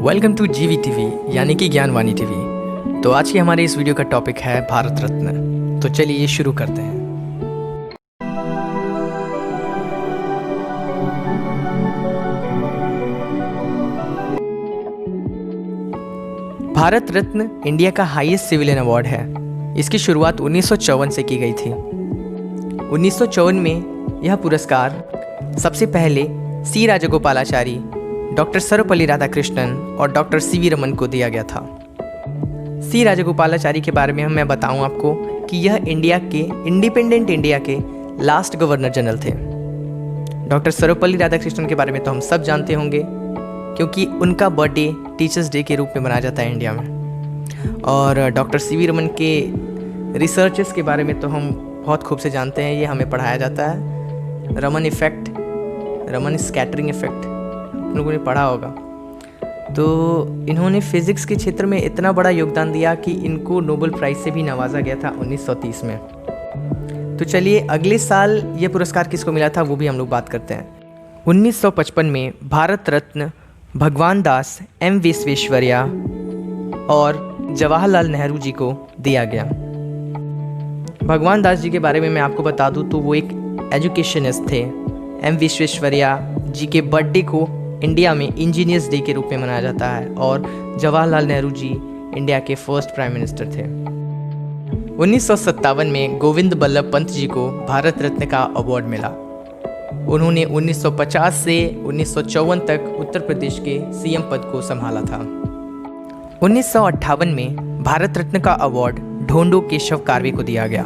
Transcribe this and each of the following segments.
Welcome to जीवी TV यानी कि ज्ञानवाणी टीवी। तो आज के हमारे इस वीडियो का टॉपिक है भारत रत्न। तो चलिए शुरू करते हैं। भारत रत्न इंडिया का हाईएस्ट सिविलियन अवार्ड है। इसकी शुरुआत 1954 से की गई थी। 1954 में यह पुरस्कार सबसे पहले सी राजगोपालाचारी, डॉक्टर सर्वपल्ली राधाकृष्णन और डॉक्टर सीवी रमन को दिया गया था। सी राजगोपालाचारी के बारे में मैं बताऊं आपको कि यह इंडिया के इंडिपेंडेंट इंडिया के लास्ट गवर्नर जनरल थे। डॉक्टर सर्वपल्ली राधाकृष्णन के बारे में तो हम सब जानते होंगे क्योंकि उनका बर्थडे टीचर्स डे के रूप में मनाया जाता है इंडिया में। और डॉक्टर सीवी रमन के रिसर्चेस के बारे में तो हम बहुत खूब से जानते हैं, ये हमें पढ़ाया जाता है। Raman effect, Raman scattering effect लोगों ने पढ़ा होगा। तो इन्होंने फिज़िक्स के क्षेत्र में इतना बड़ा योगदान दिया कि इनको नोबेल प्राइज़ से भी नवाजा गया था 1930 में। तो चलिए अगले साल ये पुरस्कार किसको मिला था वो भी हम लोग बात करते हैं। 1955 में भारत रत्न भगवान दास, एम विश्वेश्वरैया और जवाहरलाल नेहरू जी को दिया गया। भगवान दास जी के बारे में मैं आपको बता दूं तो वो एक एजुकेशनिस्ट थे। एम विश्वेश्वरैया जी के बर्थडे को इंडिया में इंजीनियर्स डे के रूप में मनाया जाता है और जवाहरलाल नेहरू जी इंडिया के फर्स्ट प्राइम मिनिस्टर थे। 1957 में गोविंद बल्लभ पंत जी को भारत रत्न का अवार्ड मिला। उन्होंने 1950 से 1954 तक उत्तर प्रदेश के सीएम पद को संभाला था। 1958 में भारत रत्न का अवार्ड ढोंडो केशव कार्वे को दिया गया।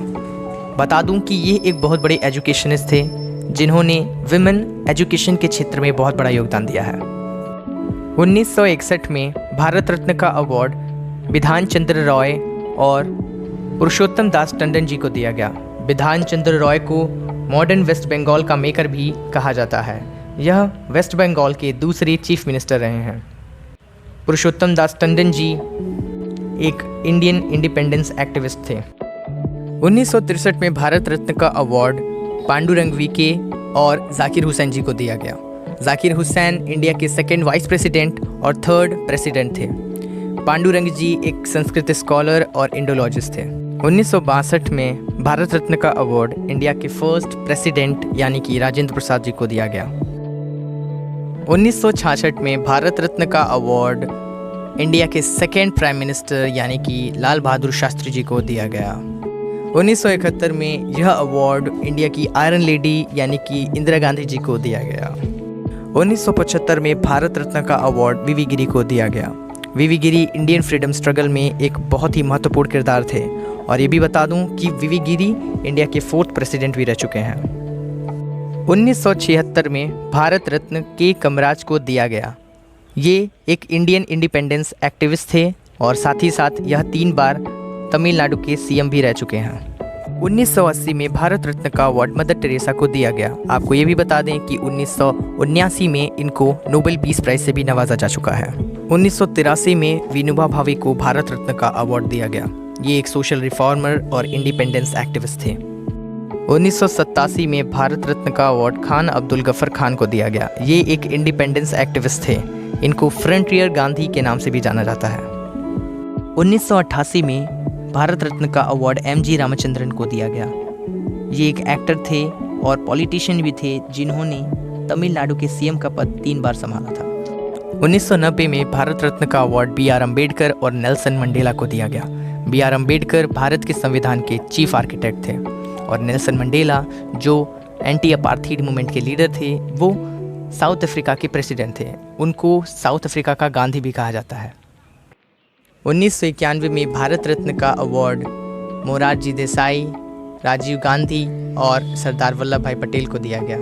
बता दूं कि ये एक बहुत बड़े एजुकेशनिस्ट थे जिन्होंने विमेन एजुकेशन के क्षेत्र में बहुत बड़ा योगदान दिया है। 1961 में भारत रत्न का अवार्ड बिधान चंद्र रॉय और पुरुषोत्तम दास टंडन जी को दिया गया। बिधान चंद्र रॉय को मॉडर्न वेस्ट बंगाल का मेकर भी कहा जाता है। यह वेस्ट बंगाल के दूसरे चीफ मिनिस्टर रहे हैं। पुरुषोत्तम दास टंडन जी एक इंडियन इंडिपेंडेंस एक्टिविस्ट थे। 1963 में भारत रत्न का अवार्ड पांडुरंग वीके और जाकिर हुसैन जी को दिया गया। जाकिर हुसैन इंडिया के सेकेंड वाइस प्रेसिडेंट और थर्ड प्रेसिडेंट थे। पांडुरंग जी एक संस्कृत स्कॉलर और इंडोलॉजिस्ट थे। 1962 में भारत रत्न का अवार्ड इंडिया के फर्स्ट प्रेसिडेंट यानी कि राजेंद्र प्रसाद जी को दिया गया। 1966 में भारत रत्न का अवार्ड इंडिया के सेकेंड प्राइम मिनिस्टर यानी कि लाल बहादुर शास्त्री जी को दिया गया। 1971 में यह अवार्ड इंडिया की आयरन लेडी यानी कि इंदिरा गांधी जी को दिया गया। 1975 में भारत रत्न का अवार्ड वीवी गिरी को दिया गया। वीवी गिरी इंडियन फ्रीडम स्ट्रगल में एक बहुत ही महत्वपूर्ण किरदार थे और ये भी बता दूं कि वीवी गिरी इंडिया के फोर्थ प्रेसिडेंट भी रह चुके हैं। 1976 में भारत रत्न के कमराज को दिया गया। ये एक इंडियन इंडिपेंडेंस एक्टिविस्ट थे और साथ ही साथ यह 3 बार तमिलनाडु के सीएम भी रह चुके हैं। 1980 में भारत रत्न का अवार्ड मदर टेरेसा को दिया गया। आपको ये भी बता दें कि 1979 में इनको नोबेल पीस प्राइज से भी नवाजा जा चुका है। 1983 में विनोबा भावे को भारत रत्न का अवार्ड दिया गया। ये एक सोशल रिफॉर्मर और इंडिपेंडेंस एक्टिविस्ट थे। 1987 में भारत रत्न का अवार्ड खान अब्दुल गफर खान को दिया गया। ये एक इंडिपेंडेंस एक्टिविस्ट थे। इनको फ्रंटियर गांधी के नाम से भी जाना जाता है। 1988 में भारत रत्न का अवार्ड एमजी रामचंद्रन को दिया गया। ये एक एक्टर थे और पॉलिटिशियन भी थे जिन्होंने तमिलनाडु के सीएम का पद 3 बार संभाला था। 1990 में भारत रत्न का अवार्ड बी.आर. अम्बेडकर और नेल्सन मंडेला को दिया गया। बी.आर. अम्बेडकर भारत के संविधान के चीफ आर्किटेक्ट थे और नेल्सन मंडेला जो एंटी अपार्थाइड मूवमेंट के लीडर थे वो साउथ अफ्रीका के प्रेसिडेंट थे। उनको साउथ अफ्रीका का गांधी भी कहा जाता है। 1991 में भारत रत्न का अवार्ड मोरारजी देसाई, राजीव गांधी और सरदार वल्लभ भाई पटेल को दिया गया।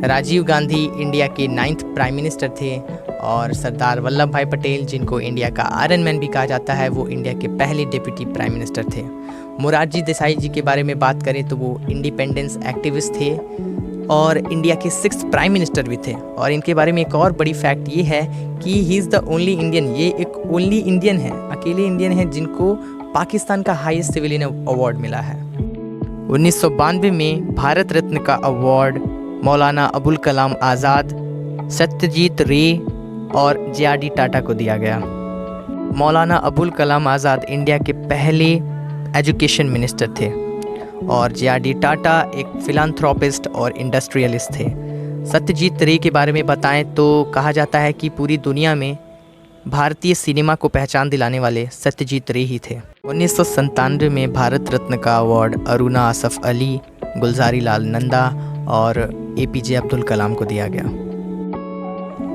राजीव गांधी इंडिया के 9th प्राइम मिनिस्टर थे और सरदार वल्लभ भाई पटेल जिनको इंडिया का आयरन मैन भी कहा जाता है वो इंडिया के पहले डिप्टी प्राइम मिनिस्टर थे। मोरारजी देसाई जी के बारे में बात करें तो वो इंडिपेंडेंस एक्टिविस्ट थे और इंडिया के 6th प्राइम मिनिस्टर भी थे। और इनके बारे में एक और बड़ी फैक्ट ये है कि he is the only Indian, ये एक ओनली इंडियन है, अकेले इंडियन है जिनको पाकिस्तान का हाईएस्ट सिविलियन अवार्ड मिला है। 1992 में भारत रत्न का अवार्ड मौलाना अबुल कलाम आज़ाद, सत्यजीत रे और जे.आर.डी. टाटा को दिया गया। मौलाना अबुल कलाम आज़ाद इंडिया के पहले एजुकेशन मिनिस्टर थे और जे.आर.डी. टाटा एक फिलांथ्रोपिस्ट और इंडस्ट्रियलिस्ट थे। सत्यजीत रे के बारे में बताएं तो कहा जाता है कि पूरी दुनिया में भारतीय सिनेमा को पहचान दिलाने वाले सत्यजीत रे ही थे। 1997 में भारत रत्न का अवार्ड अरुणा आसफ अली, गुलज़ारी लाल नंदा और APJ अब्दुल कलाम को दिया गया।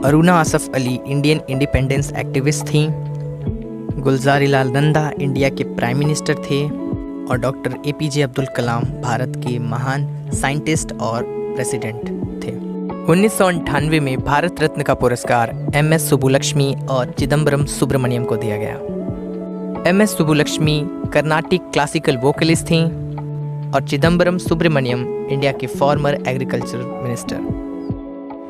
Aruna Asaf Ali Indian independence activist थीं, गुलज़ारी लाल नंदा इंडिया के प्राइम मिनिस्टर थे और डॉक्टर APJ अब्दुल कलाम भारत के महान साइंटिस्ट और प्रेसिडेंट थे। 1998 में भारत रत्न का पुरस्कार MS सुब्बुलक्ष्मी और चिदम्बरम सुब्रमण्यम को दिया गया। MS Subbulakshmi Carnatic classical vocalist थीं और चिदम्बरम सुब्रमण्यम इंडिया के फॉर्मर एग्रीकल्चर मिनिस्टर।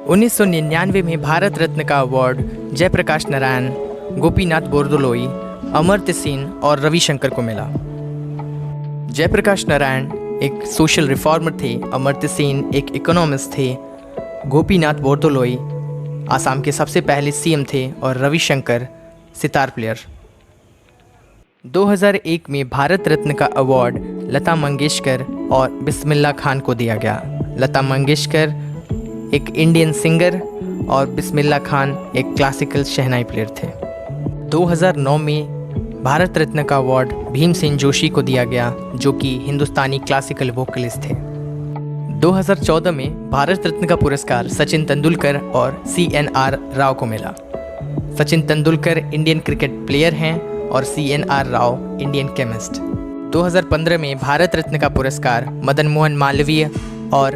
1999 में भारत रत्न का अवार्ड जयप्रकाश नारायण, गोपीनाथ बोरदोलोई, अमर्त्य सेन और रविशंकर को मिला। जयप्रकाश नारायण एक सोशल रिफॉर्मर थे, अमर्त्य सेन एक इकोनॉमिस्ट थे, गोपीनाथ बोरदोलोई आसाम के सबसे पहले CM थे और रविशंकर सितार प्लेयर। 2001 में भारत रत्न का अवार्ड लता मंगेशकर और बिस्मिल्लाह खान को दिया गया। लता मंगेशकर एक इंडियन सिंगर और बिस्मिल्लाह खान एक क्लासिकल शहनाई प्लेयर थे। 2009 में भारत रत्न का अवार्ड भीमसेन जोशी को दिया गया, जो कि हिंदुस्तानी क्लासिकल वोकलिस्ट थे। 2014 में भारत रत्न का पुरस्कार सचिन तेंदुलकर और CNR राव को मिला। Sachin Tendulkar Indian cricket player हैं और CNR राव इंडियन केमिस्ट। 2015 में भारत रत्न का पुरस्कार मदन मोहन मालवीय और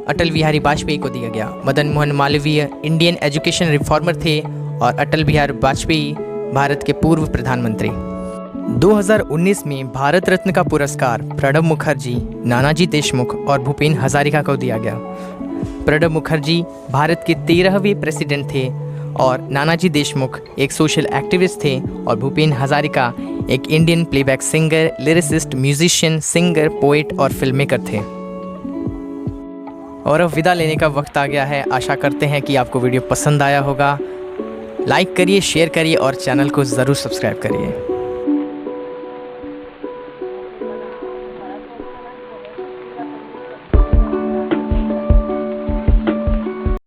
अटल बिहारी वाजपेयी को दिया गया। Madan Mohan Malviya Indian education reformer थे और अटल बिहारी वाजपेयी भारत के पूर्व प्रधानमंत्री। 2019 में भारत रत्न का पुरस्कार प्रणब मुखर्जी, नानाजी देशमुख और भूपेन हजारिका को दिया गया। प्रणब मुखर्जी भारत के 13वें प्रेसिडेंट थे और नानाजी देशमुख एक सोशल एक्टिविस्ट थे और भूपेन हजारिका एक Indian playback singer, lyricist, musician, singer, poet और फिल्म मेकर थे। और अब विदा लेने का वक्त आ गया है। आशा करते हैं कि आपको वीडियो पसंद आया होगा। लाइक करिए, शेयर करिए और चैनल को ज़रूर सब्सक्राइब करिए।